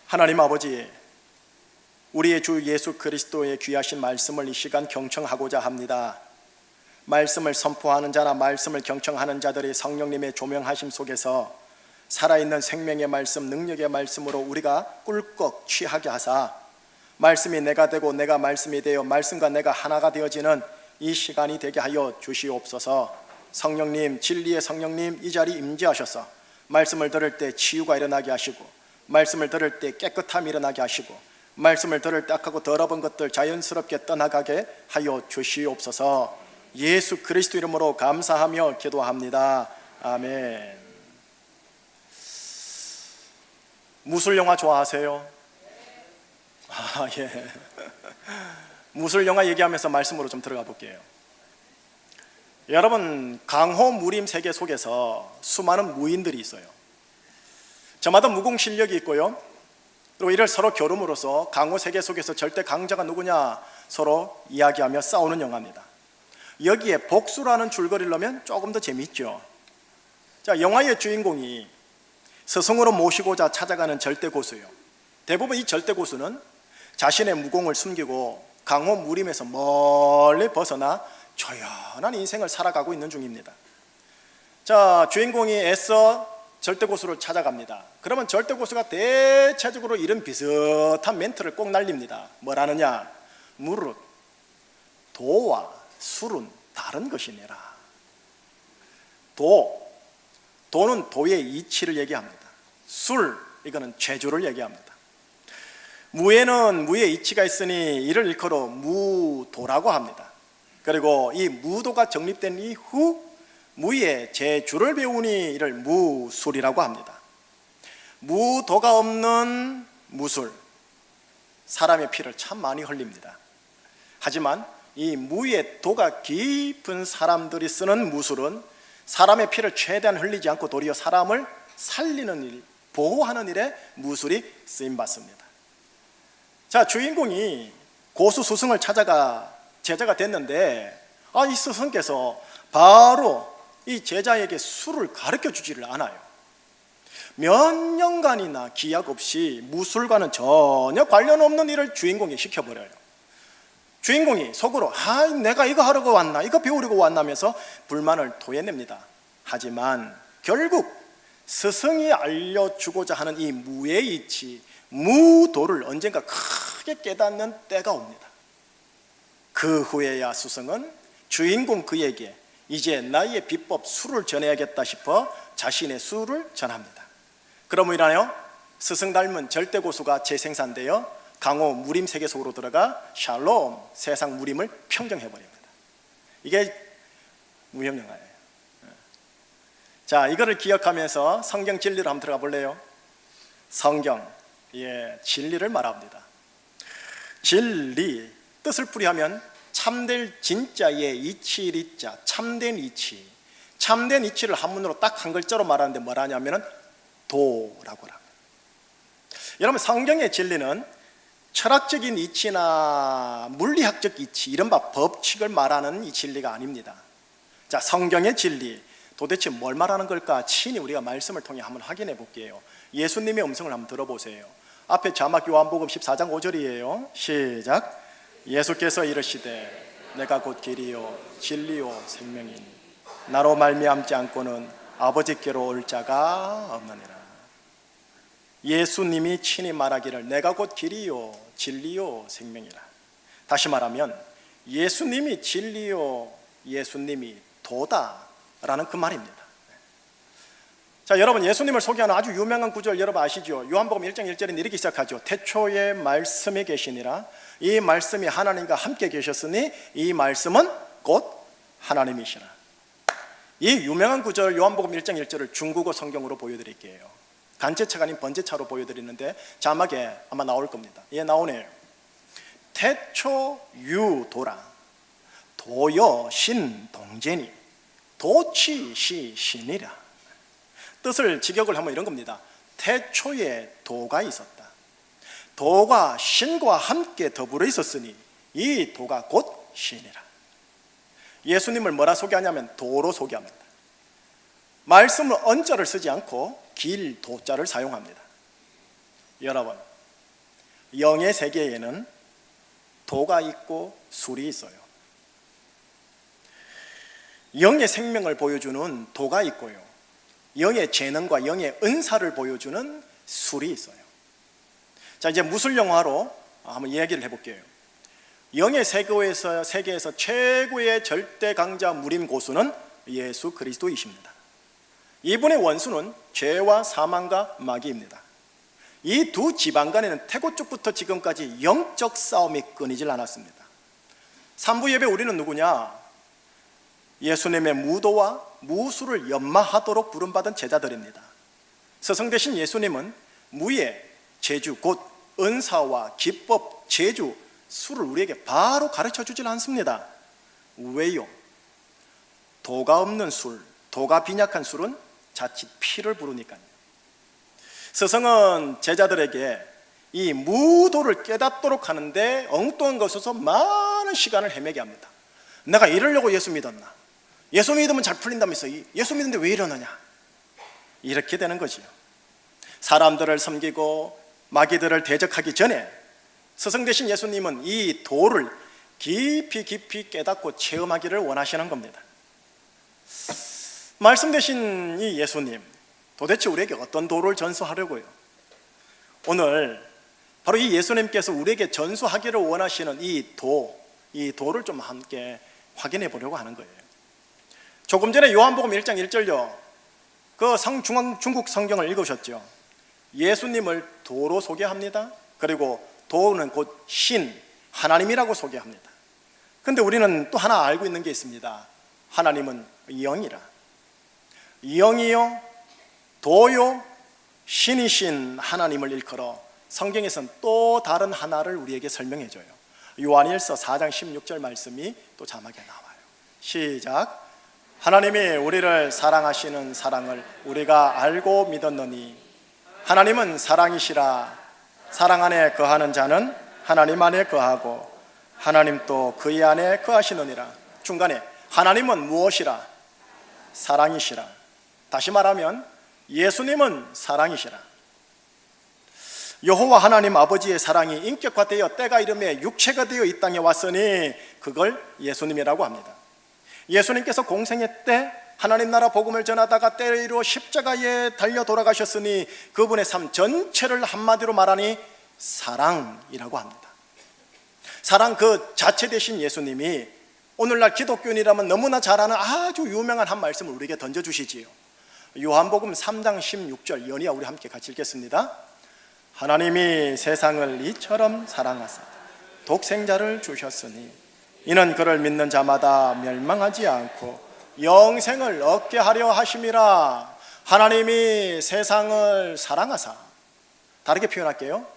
하나님 아버지, 우리의 주 예수 그리스도의 귀하신 말씀을 이 시간 경청하고자 합니다. 말씀을 선포하는 자나 말씀을 경청하는 자들이 성령님의 조명하심 속에서 살아있는 생명의 말씀, 능력의 말씀으로 우리가 꿀꺽 취하게 하사 말씀이 내가 되고 내가 말씀이 되어 말씀과 내가 하나가 되어지는 이 시간이 되게 하여 주시옵소서. 성령님, 진리의 성령님, 이 자리 임재하셔서 말씀을 들을 때 치유가 일어나게 하시고, 말씀을 들을 때 깨끗함이 일어나게 하시고, 말씀을 들을 때 악하고 더러운 것들 자연스럽게 떠나가게 하여 주시옵소서. 예수 그리스도 이름으로 감사하며 기도합니다. 아멘. 무술 영화 좋아하세요? 예. 무술 영화 얘기하면서 말씀으로 좀 들어가 볼게요. 여러분, 강호 무림 세계 속에서 수많은 무인들이 있어요. 저마다 무공 실력이 있고요, 그리고 이를 서로 겨룸으로써 강호 세계 속에서 절대 강자가 누구냐 서로 이야기하며 싸우는 영화입니다. 여기에 복수라는 줄거리를 넣으면 조금 더 재미있죠. 자, 영화의 주인공이 스승으로 모시고자 찾아가는 절대 고수예요. 대부분 이 절대 고수는 자신의 무공을 숨기고 강호 무림에서 멀리 벗어나 조연한 인생을 살아가고 있는 중입니다. 자, 주인공이 애써 절대 고수를 찾아갑니다. 그러면 절대 고수가 대체적으로 이런 비슷한 멘트를 꼭 날립니다. 뭐라느냐? 무릇 도와 술은 다른 것이니라. 도는 도의 이치를 얘기합니다. 술, 이거는 죄주를 얘기합니다. 무에는 무의 이치가 있으니 이를 일컬어 무도라고 합니다. 그리고 이 무도가 정립된 이후 무의 제주를 배우니 이를 무술이라고 합니다. 무도가 없는 무술, 사람의 피를 참 많이 흘립니다. 하지만 이 무의 도가 깊은 사람들이 쓰는 무술은 사람의 피를 최대한 흘리지 않고 도리어 사람을 살리는 일, 보호하는 일에 무술이 쓰임받습니다. 자, 주인공이 고수 스승을 찾아가 제자가 됐는데, 이 스승께서 바로 이 제자에게 술을 가르쳐 주지를 않아요. 몇 년간이나 기약 없이 무술과는 전혀 관련 없는 일을 주인공이 시켜버려요. 주인공이 속으로 내가 이거 하려고 왔나, 이거 배우려고 왔나면서 불만을 토해냅니다. 하지만 결국 스승이 알려주고자 하는 이 무의 이치, 무도를 언젠가 크게 깨닫는 때가 옵니다. 그 후에야 스승은 주인공 그에게 이제 나의 비법 술을 전해야겠다 싶어 자신의 술을 전합니다. 그러므로 인하여 스승 닮은 절대 고수가 재생산되어 강호 무림 세계 속으로 들어가 샬롬, 세상 무림을 평정해버립니다. 이게 무협영화예요. 자, 이거를 기억하면서 성경 진리를 한번 들어가 볼래요? 성경, 진리를 말합니다. 진리, 뜻을 풀이하면 참될 진짜의 이치리자, 참된 이치. 참된 이치를 한문으로 딱 한 글자로 말하는데 뭐라냐면 도라고 합니다. 여러분, 성경의 진리는 철학적인 이치나 물리학적 이치, 이른바 법칙을 말하는 이 진리가 아닙니다. 자, 성경의 진리, 도대체 뭘 말하는 걸까? 친히 우리가 말씀을 통해 한번 확인해 볼게요. 예수님의 음성을 한번 들어보세요. 앞에 자막 요한복음 14장 5절이에요. 시작. 예수께서 이르시되 내가 곧 길이요 진리요 생명이니 나로 말미암지 않고는 아버지께로 올 자가 없느니라. 예수님이 친히 말하기를 내가 곧 길이요 진리요 생명이라. 다시 말하면 예수님이 진리요, 예수님이 도다라는 그 말입니다. 자, 여러분, 예수님을 소개하는 아주 유명한 구절 여러분 아시죠? 요한복음 1장 1절은 이렇게 시작하죠. 태초에 말씀이 계시니라. 이 말씀이 하나님과 함께 계셨으니 이 말씀은 곧 하나님이시라. 이 유명한 구절 요한복음 1장 1절을 중국어 성경으로 보여드릴게요. 간제차가 아닌 번제차로 보여드리는데 자막에 아마 나올 겁니다. 나오네요. 태초 유도라. 도여 신 동제니 도치 시 신이라. 뜻을 직역을 하면 이런 겁니다. 태초에 도가 있었다. 도가 신과 함께 더불어 있었으니 이 도가 곧 신이라. 예수님을 뭐라 소개하냐면 도로 소개합니다. 말씀을 언자를 쓰지 않고 길 도자를 사용합니다. 여러분, 영의 세계에는 도가 있고 술이 있어요. 영의 생명을 보여주는 도가 있고요, 영의 재능과 영의 은사를 보여주는 술이 있어요. 자, 이제 무술 영화로 한번 이야기를 해볼게요. 영의 세계에서 최고의 절대 강자 무림 고수는 예수 그리스도이십니다. 이분의 원수는 죄와 사망과 마귀입니다. 이 두 지방 간에는 태고 쪽부터 지금까지 영적 싸움이 끊이질 않았습니다. 3부 예배 우리는 누구냐? 예수님의 무도와 무술을 연마하도록 부름받은 제자들입니다. 스승 되신 예수님은 무의 재주, 곧 은사와 기법, 재주, 술을 우리에게 바로 가르쳐 주질 않습니다. 왜요? 도가 없는 술, 도가 빈약한 술은 자칫 피를 부르니까요. 스승은 제자들에게 이 무도를 깨닫도록 하는데 엉뚱한 것에서 많은 시간을 헤매게 합니다. 내가 이러려고 예수 믿었나? 예수 믿으면 잘 풀린다면서 예수 믿는데 왜 이러느냐? 이렇게 되는 거지요. 사람들을 섬기고 마귀들을 대적하기 전에 스승 되신 예수님은 이 도를 깊이 깨닫고 체험하기를 원하시는 겁니다. 말씀 되신 이 예수님, 도대체 우리에게 어떤 도를 전수하려고요? 오늘 바로 이 예수님께서 우리에게 전수하기를 원하시는 이 도를 좀 함께 확인해 보려고 하는 거예요. 조금 전에 요한복음 1장 1절요, 그 중국 성경을 읽으셨죠? 예수님을 도로 소개합니다. 그리고 도는 곧 신, 하나님이라고 소개합니다. 근데 우리는 또 하나 알고 있는 게 있습니다. 하나님은 영이라. 영이요, 도요, 신이신 하나님을 일컬어 성경에서는 또 다른 하나를 우리에게 설명해 줘요. 요한일서 4장 16절 말씀이 또 자막에 나와요. 시작. 하나님이 우리를 사랑하시는 사랑을 우리가 알고 믿었느니 하나님은 사랑이시라. 사랑 안에 거하는 자는 하나님 안에 거하고 하나님도 그의 안에 거하시느니라. 중간에 하나님은 무엇이라? 사랑이시라. 다시 말하면 예수님은 사랑이시라. 여호와 하나님 아버지의 사랑이 인격화되어 때가 이름에 육체가 되어 이 땅에 왔으니 그걸 예수님이라고 합니다. 예수님께서 공생애 때 하나님 나라 복음을 전하다가 때를 이루어 십자가에 달려 돌아가셨으니 그분의 삶 전체를 한마디로 말하니 사랑이라고 합니다. 사랑 그 자체 되신 예수님이 오늘날 기독교인이라면 너무나 잘 아는 아주 유명한 한 말씀을 우리에게 던져주시지요. 요한복음 3장 16절, 연이야 우리 함께 같이 읽겠습니다. 하나님이 세상을 이처럼 사랑하사 독생자를 주셨으니 이는 그를 믿는 자마다 멸망하지 않고 영생을 얻게 하려 하심이라. 하나님이 세상을 사랑하사, 다르게 표현할게요.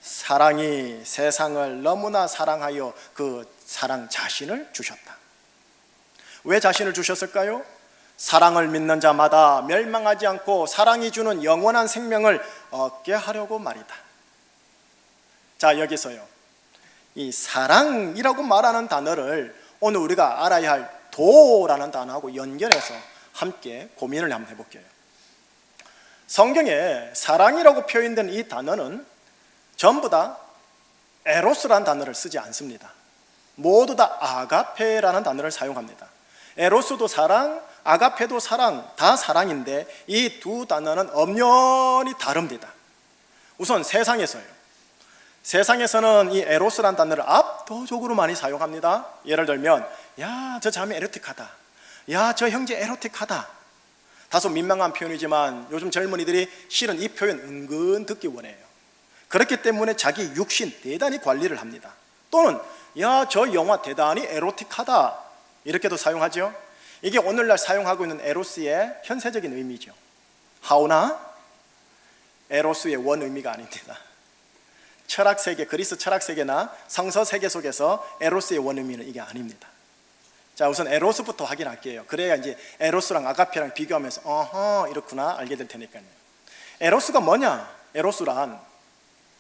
사랑이 세상을 너무나 사랑하여 그 사랑 자신을 주셨다. 왜 자신을 주셨을까요? 사랑을 믿는 자마다 멸망하지 않고 사랑이 주는 영원한 생명을 얻게 하려고 말이다. 자, 여기서요, 이 사랑이라고 말하는 단어를 오늘 우리가 알아야 할 도라는 단어하고 연결해서 함께 고민을 한번 해볼게요. 성경에 사랑이라고 표현된 이 단어는 전부 다 에로스라는 단어를 쓰지 않습니다. 모두 다 아가페라는 단어를 사용합니다. 에로스도 사랑, 아가페도 사랑, 다 사랑인데 이 두 단어는 엄연히 다릅니다. 우선 세상에서는 이 에로스라는 단어를 압도적으로 많이 사용합니다. 예를 들면 야, 저 자매 에로틱하다, 야, 저 형제 에로틱하다. 다소 민망한 표현이지만 요즘 젊은이들이 실은 이 표현 은근 듣기 원해요. 그렇기 때문에 자기 육신 대단히 관리를 합니다. 또는 야, 저 영화 대단히 에로틱하다, 이렇게도 사용하죠. 이게 오늘날 사용하고 있는 에로스의 현세적인 의미죠. 하오나 에로스의 원 의미가 아닙니다. 철학세계, 그리스 철학세계나 성서세계 속에서 에로스의 원 의미는 이게 아닙니다. 자, 우선 에로스부터 확인할게요. 그래야 이제 에로스랑 아가페랑 비교하면서 어허, 이렇구나 알게 될 테니까요. 에로스가 뭐냐? 에로스란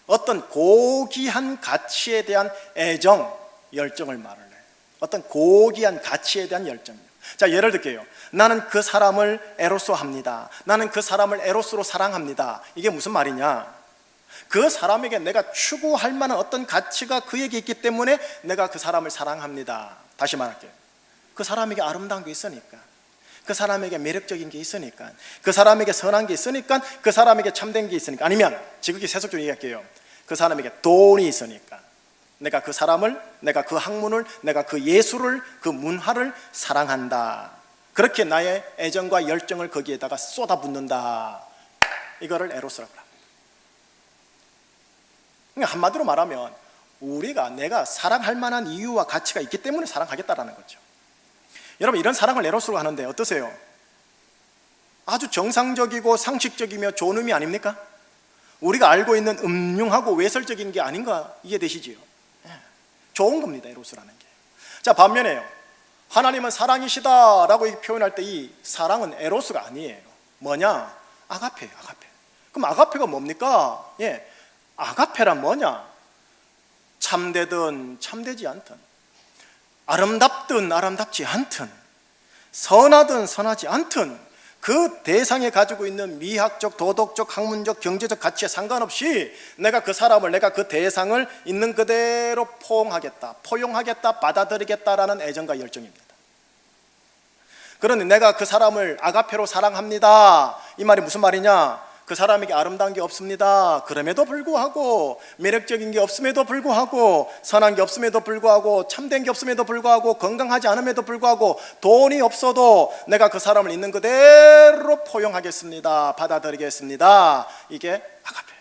어떤 고귀한 가치에 대한 애정, 열정을 말을 해요. 어떤 고귀한 가치에 대한 열정이요. 자, 예를 들게요. 나는 그 사람을 에로스합니다. 나는 그 사람을 에로스로 사랑합니다. 이게 무슨 말이냐? 그 사람에게 내가 추구할 만한 어떤 가치가 그에게 있기 때문에 내가 그 사람을 사랑합니다. 다시 말할게요. 그 사람에게 아름다운 게 있으니까, 그 사람에게 매력적인 게 있으니까, 그 사람에게 선한 게 있으니까, 그 사람에게 참된 게 있으니까, 아니면 지극히 세속적으로 얘기할게요. 그 사람에게 돈이 있으니까 내가 그 사람을, 내가 그 학문을, 내가 그 예술을, 그 문화를 사랑한다. 그렇게 나의 애정과 열정을 거기에다가 쏟아붓는다. 이거를 에로스라고 합니다. 그러니까 한마디로 말하면 내가 사랑할 만한 이유와 가치가 있기 때문에 사랑하겠다라는 거죠. 여러분, 이런 사랑을 에로스로 하는데 어떠세요? 아주 정상적이고 상식적이며 좋은 의미 아닙니까? 우리가 알고 있는 음흉하고 외설적인 게 아닌가 이해되시지요? 좋은 겁니다, 에로스라는 게. 자, 반면에요, 하나님은 사랑이시다라고 표현할 때 이 사랑은 에로스가 아니에요. 뭐냐? 아가페예요, 아가페. 그럼 아가페가 뭡니까? 아가페란 뭐냐? 참되든 참되지 않든, 아름답든 아름답지 않든, 선하든 선하지 않든 그 대상에 가지고 있는 미학적, 도덕적, 학문적, 경제적 가치에 상관없이 내가 그 사람을, 내가 그 대상을 있는 그대로 포용하겠다, 받아들이겠다라는 애정과 열정입니다. 그런데 내가 그 사람을 아가페로 사랑합니다, 이 말이 무슨 말이냐? 그 사람에게 아름다운 게 없습니다. 그럼에도 불구하고, 매력적인 게 없음에도 불구하고, 선한 게 없음에도 불구하고, 참된 게 없음에도 불구하고, 건강하지 않음에도 불구하고, 돈이 없어도 내가 그 사람을 있는 그대로 포용하겠습니다, 받아들이겠습니다. 이게 아가페.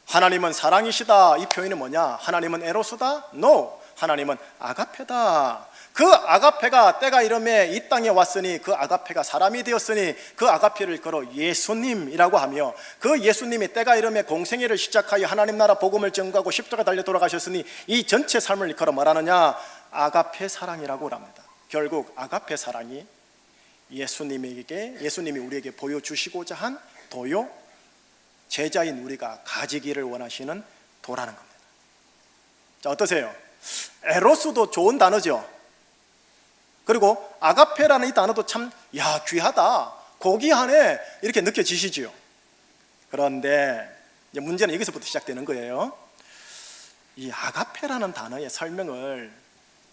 하나님은 사랑이시다, 이 표현이 뭐냐? 하나님은 에로스다? No, 하나님은 아가페다. 그 아가페가 때가 이름에 이 땅에 왔으니, 그 아가페가 사람이 되었으니 그 아가페를 걸어 예수님이라고 하며, 그 예수님이 때가 이름에 공생애를 시작하여 하나님 나라 복음을 전가하고 십자가 달려 돌아가셨으니 이 전체 삶을 걸어 말하느냐? 아가페 사랑이라고 합니다. 결국 아가페 사랑이 예수님이 우리에게 보여주시고자 한 도요, 제자인 우리가 가지기를 원하시는 도라는 겁니다. 자, 어떠세요? 에로스도 좋은 단어죠. 그리고 아가페라는 이 단어도 참 귀하다, 고귀하네, 이렇게 느껴지시지요. 그런데 이제 문제는 여기서부터 시작되는 거예요. 이 아가페라는 단어의 설명을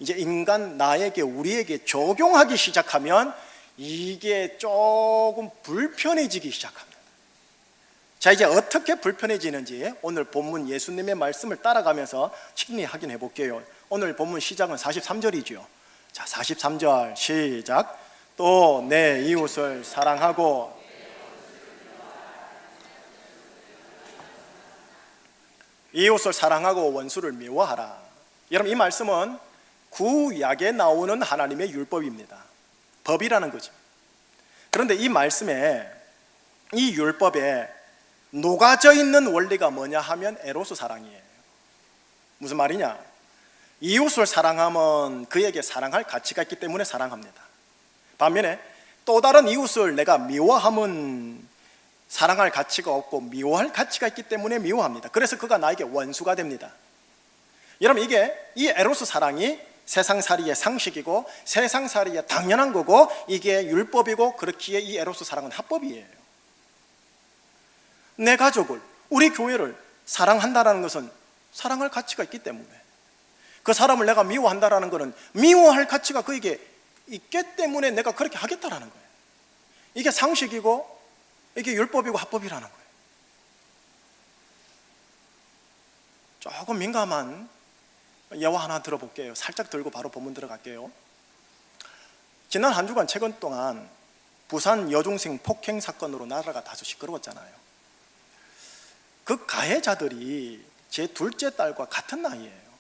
이제 인간, 나에게, 우리에게 적용하기 시작하면 이게 조금 불편해지기 시작합니다. 자, 이제 어떻게 불편해지는지 오늘 본문 예수님의 말씀을 따라가면서 친히 확인해 볼게요. 오늘 본문 시작은 43절이죠. 자, 43절 시작. 또 내 이웃을 사랑하고, 이웃을 사랑하고 원수를 미워하라. 여러분, 이 말씀은 구약에 나오는 하나님의 율법입니다. 법이라는 거죠. 그런데 이 말씀에, 이 율법에 녹아져 있는 원리가 뭐냐 하면 에로스 사랑이에요. 무슨 말이냐? 이웃을 사랑하면 그에게 사랑할 가치가 있기 때문에 사랑합니다. 반면에 또 다른 이웃을 내가 미워하면 사랑할 가치가 없고 미워할 가치가 있기 때문에 미워합니다. 그래서 그가 나에게 원수가 됩니다. 여러분, 이 에로스 사랑이 세상살이의 상식이고 세상살이의 당연한 거고, 이게 율법이고, 그렇기에 이 에로스 사랑은 합법이에요. 내 가족을, 우리 교회를 사랑한다는 것은 사랑할 가치가 있기 때문에, 그 사람을 내가 미워한다는 것은 미워할 가치가 그에게 있기 때문에 내가 그렇게 하겠다라는 거예요. 이게 상식이고 이게 율법이고 합법이라는 거예요. 조금 민감한 예화 하나 들어볼게요. 살짝 들고 바로 본문 들어갈게요. 지난 한 주간 최근 동안 부산 여중생 폭행 사건으로 나라가 다소 시끄러웠잖아요. 그 가해자들이 제 둘째 딸과 같은 나이예요.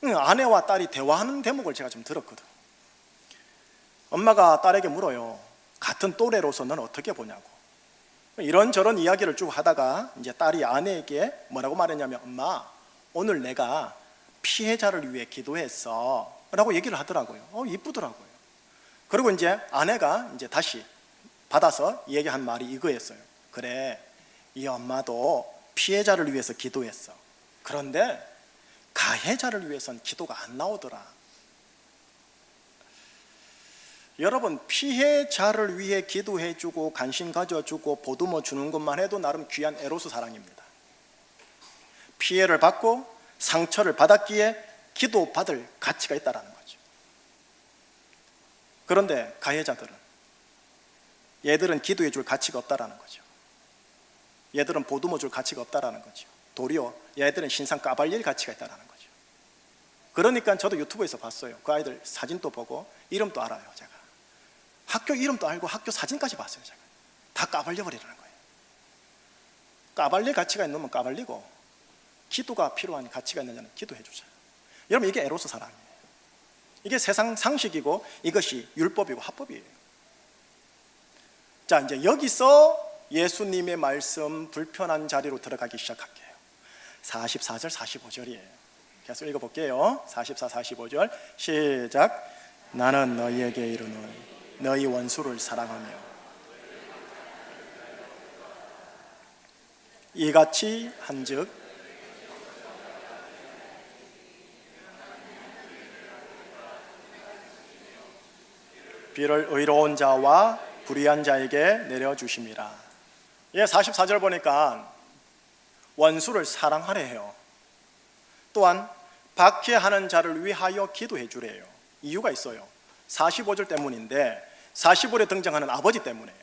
아내와 딸이 대화하는 대목을 제가 좀 들었거든. 엄마가 딸에게 물어요. 같은 또래로서 넌 어떻게 보냐고. 이런저런 이야기를 쭉 하다가 이제 딸이 아내에게 뭐라고 말했냐면, 엄마, 오늘 내가 피해자를 위해 기도했어 라고 얘기를 하더라고요. 이쁘더라고요. 그리고 이제 아내가 이제 다시 받아서 얘기한 말이 이거였어요. 그래, 이 엄마도 피해자를 위해서 기도했어. 그런데 가해자를 위해서는 기도가 안 나오더라. 여러분, 피해자를 위해 기도해주고 관심 가져주고 보듬어 주는 것만 해도 나름 귀한 에로스 사랑입니다. 피해를 받고 상처를 받았기에 기도받을 가치가 있다는 거죠. 그런데 가해자들은, 얘들은 기도해 줄 가치가 없다는 거죠. 얘들은 보듬어 줄 가치가 없다는 거죠. 도리어 얘들은 신상 까발릴 가치가 있다는 거죠. 그러니까 저도 유튜브에서 봤어요. 그 아이들 사진도 보고 이름도 알아요. 제가 학교 이름도 알고 학교 사진까지 봤어요. 제가 다 까발려버리라는 거예요. 까발릴 가치가 있는 놈은 까발리고, 기도가 필요한 가치가 있는 자는 기도해 주자. 여러분, 이게 에로스 사랑이에요. 이게 세상 상식이고 이것이 율법이고 합법이에요. 자, 이제 여기서 예수님의 말씀 불편한 자리로 들어가기 시작할게요. 44절 45절이에요 계속 읽어볼게요. 44, 45절 시작. 나는 너희에게 이르노니 너희 원수를 사랑하며 이같이 한즉 비를 의로운 자와 불의한 자에게 내려주심이라. 예, 44절 보니까 원수를 사랑하래 해요. 또한 박해하는 자를 위하여 기도해 주래요. 이유가 있어요. 45절 때문인데, 45절에 등장하는 아버지 때문에,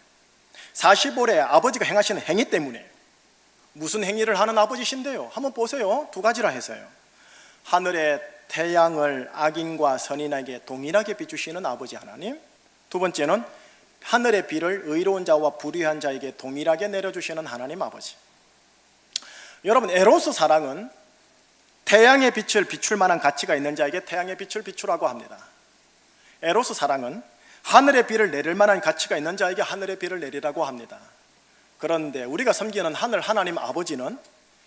45절에 아버지가 행하시는 행위 때문에. 무슨 행위를 하는 아버지신데요? 한번 보세요. 두 가지라 해서요. 하늘의 태양을 악인과 선인에게 동일하게 비추시는 아버지 하나님, 두 번째는 하늘의 비를 의로운 자와 불의한 자에게 동일하게 내려주시는 하나님 아버지. 여러분, 에로스 사랑은 태양의 빛을 비출 만한 가치가 있는 자에게 태양의 빛을 비추라고 합니다. 에로스 사랑은 하늘의 비를 내릴 만한 가치가 있는 자에게 하늘의 비를 내리라고 합니다. 그런데 우리가 섬기는 하늘 하나님 아버지는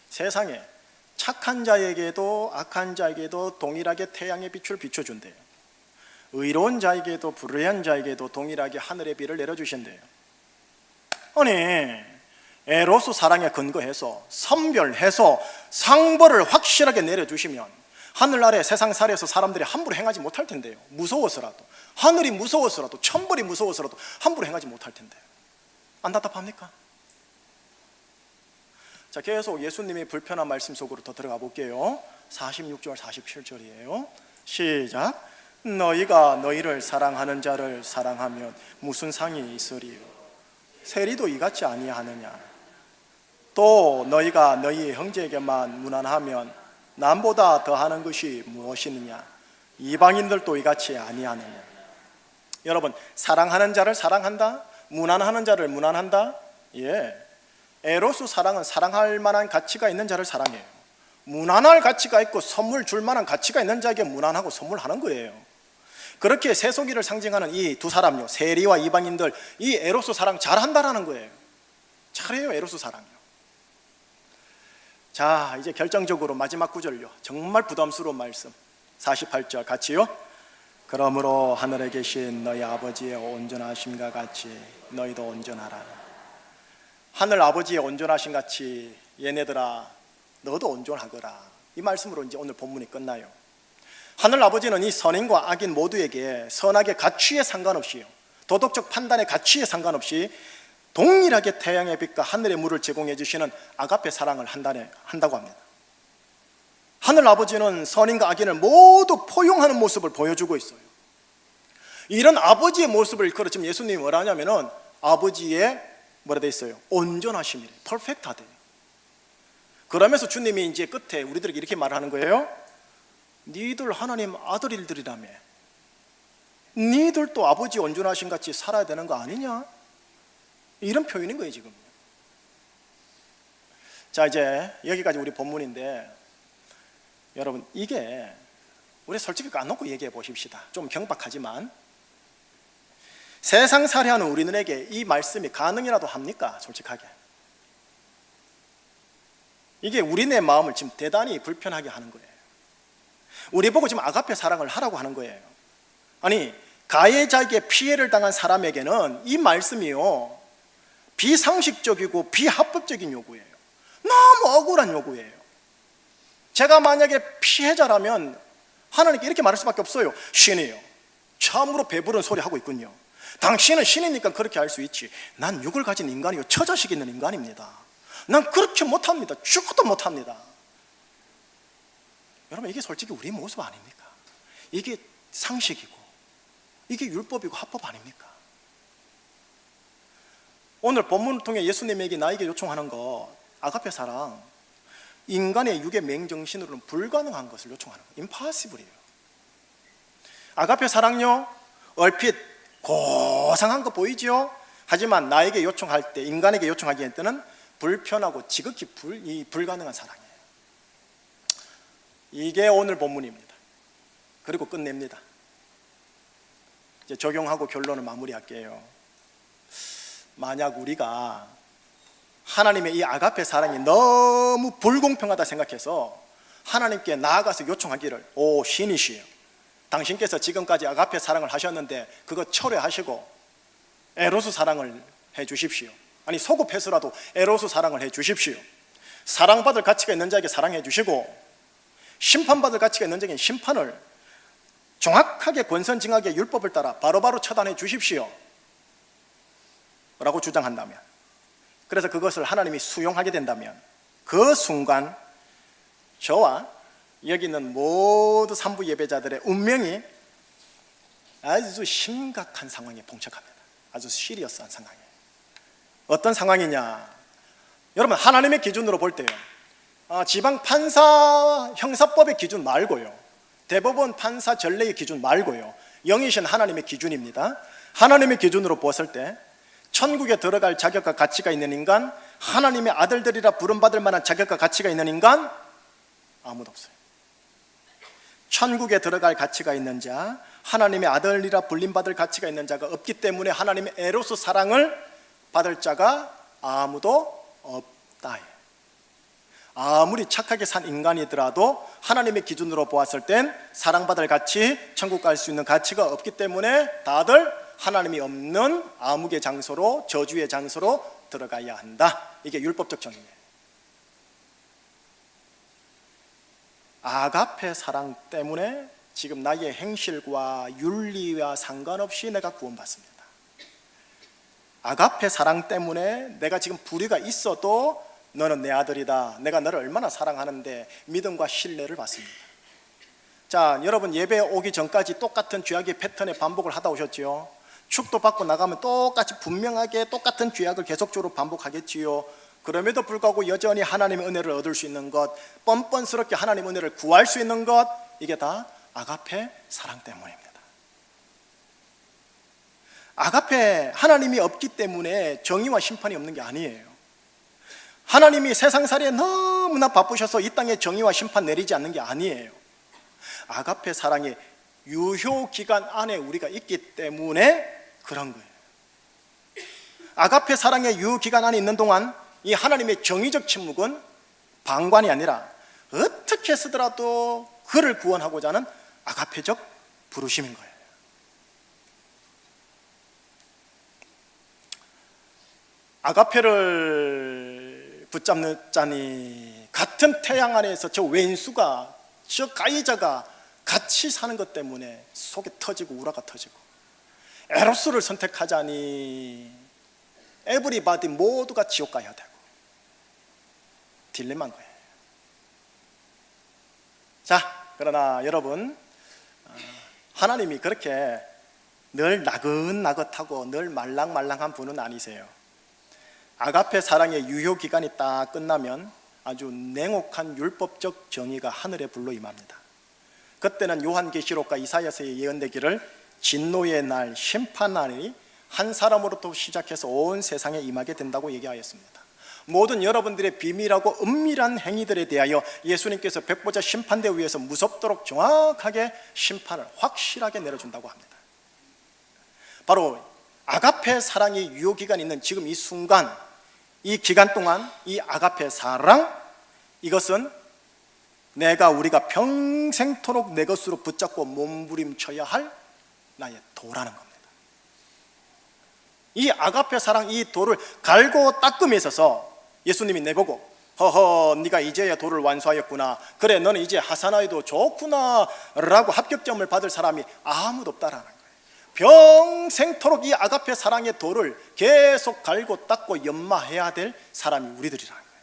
세상에 착한 자에게도 악한 자에게도 동일하게 태양의 빛을 비춰준대요. 의로운 자에게도 불의한 자에게도 동일하게 하늘의 비를 내려주신대요. 아니, 에로스 사랑에 근거해서 선별해서 상벌을 확실하게 내려주시면 하늘 아래 세상 살에서 사람들이 함부로 행하지 못할 텐데요. 무서워서라도, 하늘이 무서워서라도, 천벌이 무서워서라도 함부로 행하지 못할 텐데요. 안 답답합니까? 자, 계속 예수님의 불편한 말씀 속으로 더 들어가 볼게요. 46절 47절이에요 시작. 너희가 너희를 사랑하는 자를 사랑하면 무슨 상이 있으리요? 세리도 이같이 아니하느냐? 또 너희가 너희 형제에게만 무난하면 남보다 더하는 것이 무엇이느냐? 이방인들도 이같이 아니하느냐? 여러분, 사랑하는 자를 사랑한다, 무난하는 자를 무난한다. 예, 에로스 사랑은 사랑할 만한 가치가 있는 자를 사랑해요. 무난할 가치가 있고 선물 줄 만한 가치가 있는 자에게 무난하고 선물하는 거예요. 그렇게 세속이를 상징하는 이 두 사람요, 세리와 이방인들, 이 에로스 사랑 잘한다라는 거예요. 잘해요, 에로스 사랑요. 자, 이제 결정적으로 마지막 구절요, 정말 부담스러운 말씀 48절 같이요. 그러므로 하늘에 계신 너희 아버지의 온전하심과 같이 너희도 온전하라. 하늘 아버지의 온전하심 같이 얘네들아 너도 온전하거라. 이 말씀으로 이제 오늘 본문이 끝나요. 하늘 아버지는 이 선인과 악인 모두에게 선악의 가치에 상관없이요, 도덕적 판단의 가치에 상관없이 동일하게 태양의 빛과 하늘의 물을 제공해 주시는 아가페 사랑을 한다고 합니다. 하늘 아버지는 선인과 악인을 모두 포용하는 모습을 보여주고 있어요. 이런 아버지의 모습을 일컬어 지금 예수님이 뭐라 하냐면은 아버지의 뭐라 돼 있어요? 온전하심이래, 퍼펙트하대. 그러면서 주님이 이제 끝에 우리들에게 이렇게 말하는 거예요. 니들 하나님 아들들이라며, 니들도 아버지 온전하심 같이 살아야 되는 거 아니냐? 이런 표현인 거예요 지금. 자, 이제 여기까지 우리 본문인데, 여러분 이게 우리 솔직히 까놓고 얘기해 보십시다. 좀 경박하지만 세상 살이하는 우리들에게 이 말씀이 가능이라도 합니까? 솔직하게. 이게 우리네 마음을 지금 대단히 불편하게 하는 거예요. 우리 보고 지금 아가페 사랑을 하라고 하는 거예요. 아니, 가해자에게 피해를 당한 사람에게는 이 말씀이요, 비상식적이고 비합법적인 요구예요. 너무 억울한 요구예요. 제가 만약에 피해자라면 하나님께 이렇게 말할 수밖에 없어요. 신이요, 참으로 배부른 소리 하고 있군요. 당신은 신이니까 그렇게 할 수 있지. 난 육을 가진 인간이요, 처자식 있는 인간입니다. 난 그렇게 못합니다. 죽어도 못합니다. 여러분, 이게 솔직히 우리 모습 아닙니까? 이게 상식이고 이게 율법이고 합법 아닙니까? 오늘 본문을 통해 예수님에게 나에게 요청하는 것, 아가페 사랑, 인간의 육의 맹정신으로는 불가능한 것을 요청하는 것, 임파서블이에요. 아가페 사랑요, 얼핏 고상한 거 보이지요? 하지만 나에게 요청할 때, 인간에게 요청하기에는 불편하고 지극히 불가능한 사랑이에요. 이게 오늘 본문입니다. 그리고 끝냅니다. 이제 적용하고 결론을 마무리할게요. 만약 우리가 하나님의 이 아가페 사랑이 너무 불공평하다 생각해서 하나님께 나아가서 요청하기를, 오 신이시여, 당신께서 지금까지 아가페 사랑을 하셨는데 그거 철회하시고 에로스 사랑을 해 주십시오. 아니 소급해서라도 에로스 사랑을 해 주십시오. 사랑받을 가치가 있는 자에게 사랑해 주시고 심판받을 가치가 있는 자에게 심판을 정확하게 권선징악의 율법을 따라 바로바로 처단해 주십시오 라고 주장한다면, 그래서 그것을 하나님이 수용하게 된다면 그 순간 저와 여기 있는 모두 산부 예배자들의 운명이 아주 심각한 상황에 봉착합니다. 아주 시리어스한 상황이에요. 어떤 상황이냐, 여러분 하나님의 기준으로 볼 때요, 지방 판사 형사법의 기준 말고요, 대법원 판사 전례의 기준 말고요, 영이신 하나님의 기준입니다. 하나님의 기준으로 보았을 때 천국에 들어갈 자격과 가치가 있는 인간, 하나님의 아들들이라 부름받을 만한 자격과 가치가 있는 인간 아무도 없어요. 천국에 들어갈 가치가 있는 자, 하나님의 아들이라 불림받을 가치가 있는 자가 없기 때문에 하나님의 에로스 사랑을 받을 자가 아무도 없다. 아무리 착하게 산 인간이더라도 하나님의 기준으로 보았을 땐 사랑받을 가치, 천국 갈 수 있는 가치가 없기 때문에 다들 하나님이 없는 암흑의 장소로, 저주의 장소로 들어가야 한다. 이게 율법적 정의예요. 아가페 사랑 때문에 지금 나의 행실과 윤리와 상관없이 내가 구원받습니다. 아가페 사랑 때문에 내가 지금 불의가 있어도 너는 내 아들이다, 내가 너를 얼마나 사랑하는데 믿음과 신뢰를 받습니다. 자, 여러분 예배 오기 전까지 똑같은 죄악의 패턴의 반복을 하다 오셨지요. 축도 받고 나가면 똑같이 분명하게 똑같은 죄악을 계속적으로 반복하겠지요. 그럼에도 불구하고 여전히 하나님의 은혜를 얻을 수 있는 것, 뻔뻔스럽게 하나님의 은혜를 구할 수 있는 것, 이게 다 아가페 사랑 때문입니다. 아가페, 하나님이 없기 때문에 정의와 심판이 없는 게 아니에요. 하나님이 세상살이에 너무나 바쁘셔서 이 땅에 정의와 심판 내리지 않는 게 아니에요. 아가페 사랑의 유효기간 안에 우리가 있기 때문에 그런 거예요. 아가페 사랑의 유효기간 안에 있는 동안 이 하나님의 정의적 침묵은 방관이 아니라 어떻게 해서라도 그를 구원하고자 하는 아가페적 부르심인 거예요. 아가페를 붙잡자니 같은 태양 아래에서 저 왼수가, 저 가해자가 같이 사는 것 때문에 속이 터지고 우라가 터지고, 에로스를 선택하자니 에브리바디 모두가 지옥 가야 되고, 딜레마인 거예요. 자, 그러나 여러분, 하나님이 그렇게 늘 나긋나긋하고 늘 말랑말랑한 분은 아니세요. 아가페 사랑의 유효기간이 딱 끝나면 아주 냉혹한 율법적 정의가 하늘에 불러 임합니다. 그때는 요한계시록과 이사야서에 예언되기를 진노의 날, 심판날이 한 사람으로부터 시작해서 온 세상에 임하게 된다고 얘기하였습니다. 모든 여러분들의 비밀하고 은밀한 행위들에 대하여 예수님께서 백보자 심판대 위에서 무섭도록 정확하게 심판을 확실하게 내려준다고 합니다. 바로 아가페 사랑의 유효기간이 있는 지금 이 순간, 이 기간 동안 이 아가페 사랑, 이것은 우리가 평생토록 내 것으로 붙잡고 몸부림쳐야 할 나의 도라는 겁니다. 이 아가페 사랑, 이 도를 갈고 닦음에 있어서 예수님이 내보고, 허허, 네가 이제야 도를 완수하였구나, 그래 너는 이제 하사나이도 좋구나 라고 합격점을 받을 사람이 아무도 없다라는 거예요. 평생토록 이 아가페 사랑의 돌을 계속 갈고 닦고 연마해야 될 사람이 우리들이라는 거예요.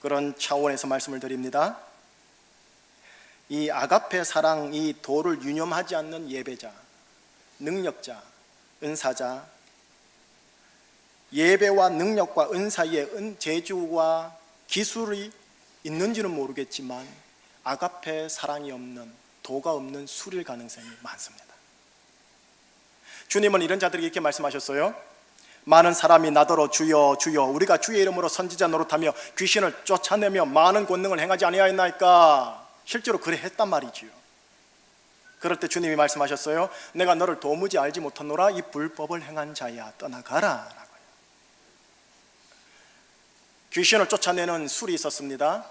그런 차원에서 말씀을 드립니다. 이 아가페 사랑, 이 돌을 유념하지 않는 예배자, 능력자, 은사자, 예배와 능력과 은사의 재주와 기술이 있는지는 모르겠지만 아가페 사랑이 없는, 도가 없는 술일 가능성이 많습니다. 주님은 이런 자들에게 이렇게 말씀하셨어요. 많은 사람이 나더러 주여 주여 우리가 주의 이름으로 선지자 노릇하며 귀신을 쫓아내며 많은 권능을 행하지 아니하였나이까. 실제로 그래 했단 말이지요. 그럴 때 주님이 말씀하셨어요. 내가 너를 도무지 알지 못하노라. 이 불법을 행한 자야, 떠나가라 라고요. 귀신을 쫓아내는 술이 있었습니다.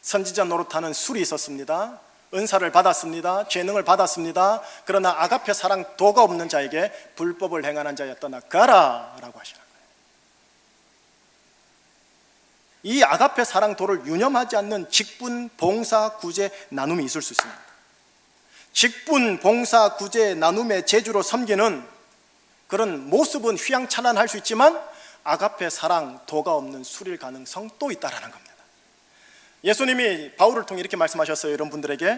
선지자 노릇하는 술이 있었습니다. 은사를 받았습니다. 재능을 받았습니다. 그러나 아가페 사랑, 도가 없는 자에게 불법을 행하는 자야, 떠나가라 라고 하시는 거예요. 이 아가페 사랑, 도를 유념하지 않는 직분, 봉사, 구제, 나눔이 있을 수 있습니다. 직분, 봉사, 구제, 나눔의 재주로 섬기는 그런 모습은 휘황찬란할 수 있지만 아가페 사랑, 도가 없는 술일 가능성 또 있다라는 겁니다. 예수님이 바울을 통해 이렇게 말씀하셨어요. 이런 분들에게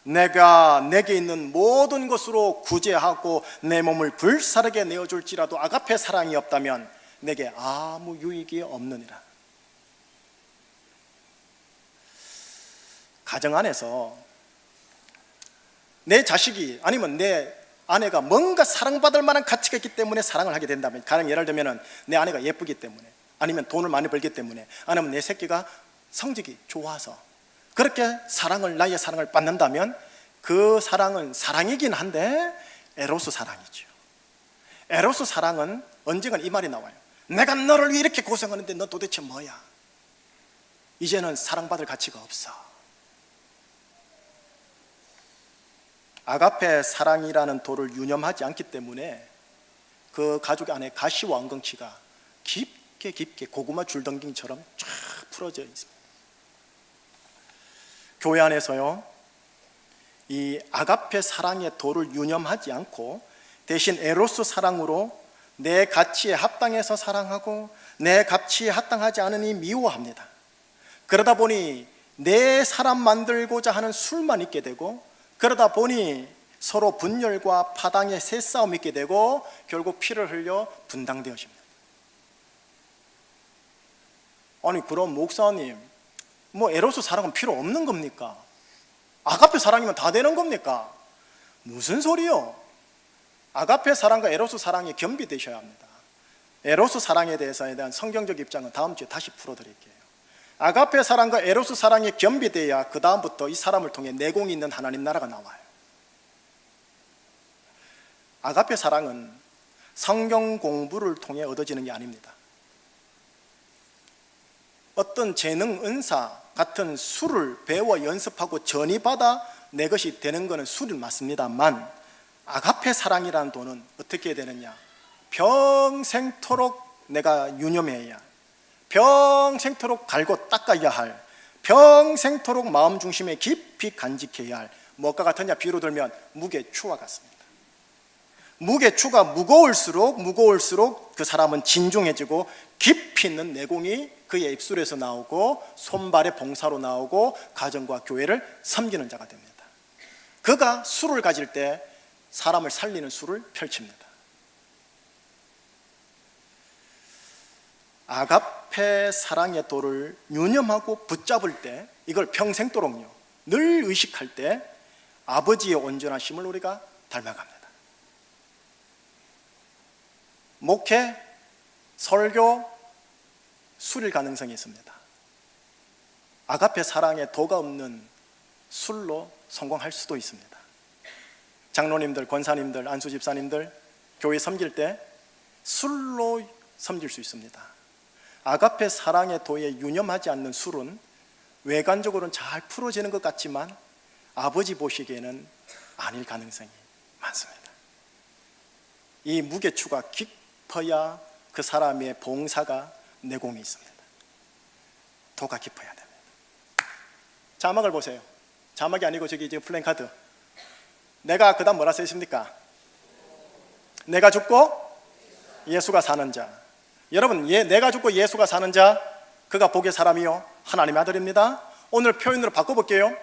내가 내게 있는 모든 것으로 구제하고 내 몸을 불사르게 내어줄지라도 아가페 사랑이 없다면 내게 아무 유익이 없느니라. 가정 안에서 내 자식이 아니면 내 아내가 뭔가 사랑받을 만한 가치가 있기 때문에 사랑을 하게 된다면, 가령 예를 들면 내 아내가 예쁘기 때문에, 아니면 돈을 많이 벌기 때문에, 아니면 내 새끼가 성적이 좋아서 그렇게 나의 사랑을 받는다면 그 사랑은 사랑이긴 한데 에로스 사랑이죠. 에로스 사랑은 언젠간 이 말이 나와요. 내가 너를 위해 이렇게 고생하는데 너 도대체 뭐야? 이제는 사랑받을 가치가 없어. 아가페 사랑이라는 도를 유념하지 않기 때문에 그 가족 안에 가시와 엉겅치가 깊게 고구마 줄덩이처럼 쫙 풀어져 있습니다. 교회 안에서요, 이 아가페 사랑의 도를 유념하지 않고 대신 에로스 사랑으로 내 가치에 합당해서 사랑하고 내 가치에 합당하지 않으니 미워합니다. 그러다 보니 내 사람 만들고자 하는 술만 있게 되고, 그러다 보니 서로 분열과 파당의 새싸움이 있게 되고 결국 피를 흘려 분당되어집니다. 아니 그럼 목사님, 뭐 에로스 사랑은 필요 없는 겁니까? 아가페 사랑이면 다 되는 겁니까? 무슨 소리요? 아가페 사랑과 에로스 사랑이 겸비되셔야 합니다. 에로스 사랑에 대해서에 대한 성경적 입장은 다음 주에 다시 풀어드릴게요. 아가페 사랑과 에로스 사랑이 겸비돼야 그 다음부터 이 사람을 통해 내공이 있는 하나님 나라가 나와요. 아가페 사랑은 성경 공부를 통해 얻어지는 게 아닙니다. 어떤 재능, 은사 같은 술을 배워 연습하고 전이받아 내 것이 되는 것은 술이 맞습니다만, 아가페 사랑이라는 도는 어떻게 해야 되느냐? 평생토록 내가 유념해야, 평생토록 갈고 닦아야 할, 평생토록 마음 중심에 깊이 간직해야 할, 뭐가 같으냐? 비유로 들면 무게추와 같습니다. 무게추가 무거울수록 그 사람은 진중해지고 깊이 있는 내공이 그의 입술에서 나오고 손발의 봉사로 나오고 가정과 교회를 섬기는 자가 됩니다. 그가 술을 가질 때 사람을 살리는 술을 펼칩니다. 아가페 사랑의 도를 유념하고 붙잡을 때, 이걸 평생도록요 늘 의식할 때 아버지의 온전하심을 우리가 닮아갑니다. 목회, 설교, 술일 가능성이 있습니다. 아가페 사랑에 도가 없는 술로 성공할 수도 있습니다. 장로님들, 권사님들, 안수집사님들 교회 섬길 때 술로 섬길 수 있습니다. 아가페 사랑의 도에 유념하지 않는 술은 외관적으로는 잘 풀어지는 것 같지만 아버지 보시기에는 아닐 가능성이 많습니다. 이 무게추가 깊어야 그 사람의 봉사가 내공이 있습니다. 도가 깊어야 됩니다. 자막을 보세요. 자막이 아니고 저기 플랜카드. 내가 그다음 뭐라 써 있습니까? 내가 죽고 예수가 사는 자. 여러분, 내가 죽고 예수가 사는 자, 그가 복의 사람이요 하나님의 아들입니다. 오늘 표현으로 바꿔볼게요.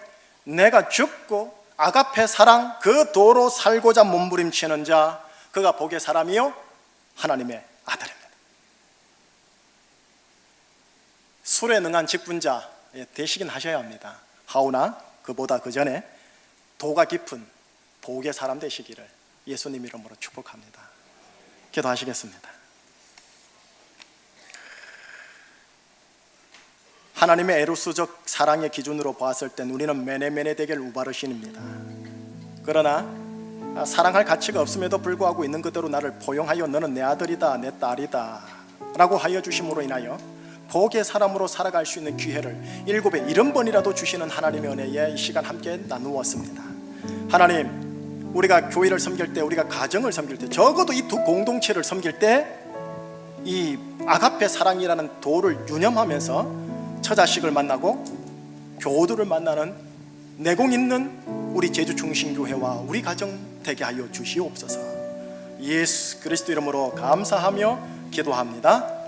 내가 죽고 아가페 사랑 그 도로 살고자 몸부림치는 자, 그가 복의 사람이요 하나님의 아들입니다. 술에 능한 직분자 되시긴 하셔야 합니다. 하오나 그보다 그 전에 도가 깊은 복의 사람 되시기를 예수님 이름으로 축복합니다. 기도하시겠습니다. 하나님의 에로스적 사랑의 기준으로 보았을 땐 우리는 메네메네데겔 우바르신입니다. 그러나 사랑할 가치가 없음에도 불구하고 있는 그대로 나를 포용하여 너는 내 아들이다 내 딸이다 라고 하여 주심으로 인하여 복의 사람으로 살아갈 수 있는 기회를 7배 70번이라도 주시는 하나님의 은혜에 이 시간 함께 나누었습니다. 하나님, 우리가 교회를 섬길 때, 우리가 가정을 섬길 때, 적어도 이 두 공동체를 섬길 때 이 아가페 사랑이라는 도를 유념하면서 처자식을 만나고 교우들을 만나는 내공 있는 우리 제주중심교회와 우리 가정 되게 하여 주시옵소서. 예수 그리스도 이름으로 감사하며 기도합니다.